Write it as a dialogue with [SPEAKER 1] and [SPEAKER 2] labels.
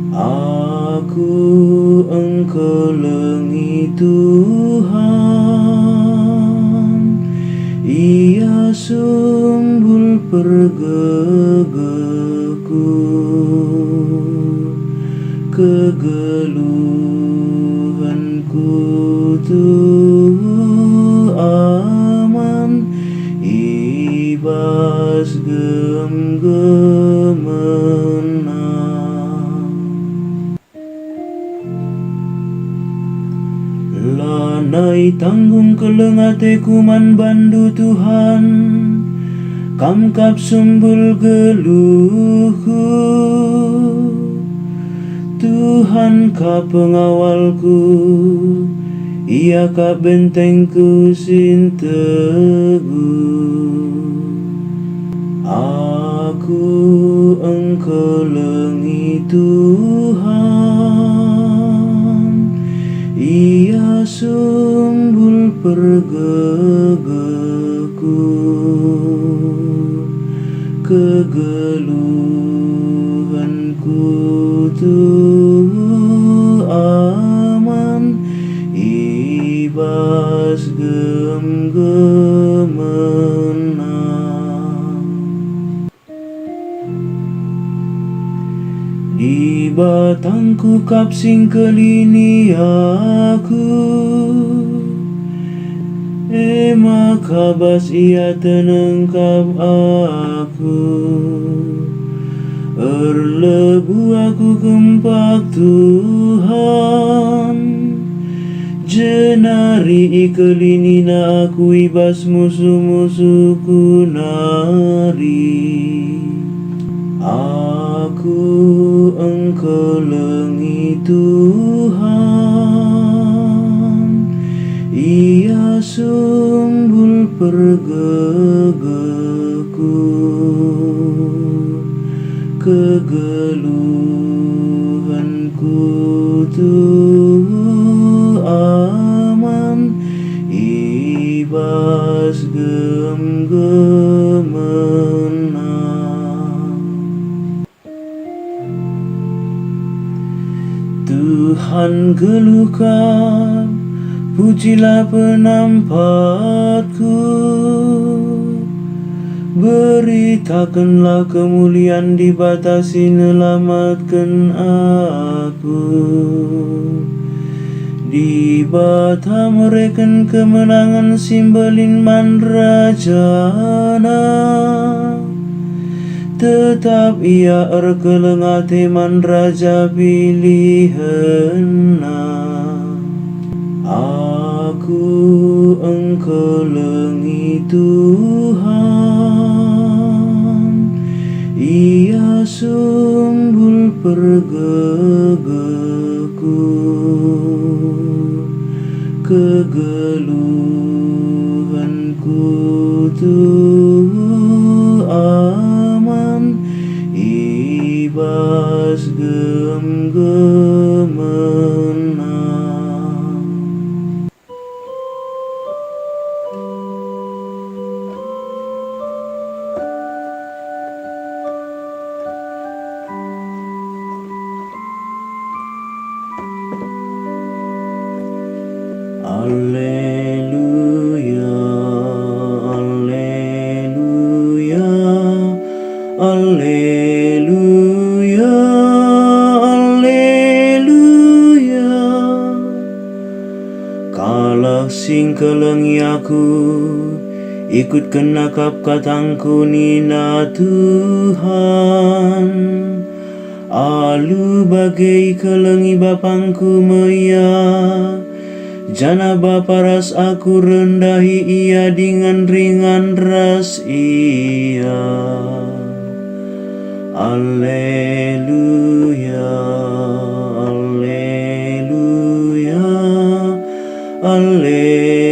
[SPEAKER 1] Aku Engkau lengi Tuhan, Ia sumbul pergegaku, kegeluhanku tuh aman, ibas gem-gemenang. Lanai tanggung kelengateku man bandu Tuhan, kamkap sumbul geluhku. Tuhan ka pengawalku, Ia ka bentengku sin teguh. Aku Engkau lengi Tuhan, Ia sumbul pergegaku, kegeluhanku tuh aman, ibas gem-gemenang. Di batangku kapsing kelini aku, ema kabas Ia tenengkap aku. Erlebu aku gempak Tuhan, jenari ikelinina aku ibas musuh-musuhku nari. Aku Engkau lengi Tuhan, Ia sumbul pergegaku, kegeluhanku tuh aman, ibas gem-gemenang. Tuhan geluhkan, pujilah penampatku, beritakanlah kemuliaan dibatasi nyelamatkan aku. Di bata mereken kemenangan simbelin mandrajana, tetap Ia erkelengate mandraja pilihanna. Aku Engkau lengi Tuhan, Ia sumbul pergegaku, kegeluhanku tuh aman, ibas gem-gemenang. Alleluia, alleluia, alleluia, alleluia. Kalah sing kelengi aku, ikut kenakap katangku nina Tuhan. Alu bagai kelengi bapangku meya, jana bapa ras aku rendahi Ia dengan ringan ras Ia. Alleluia, alleluia, alleluia.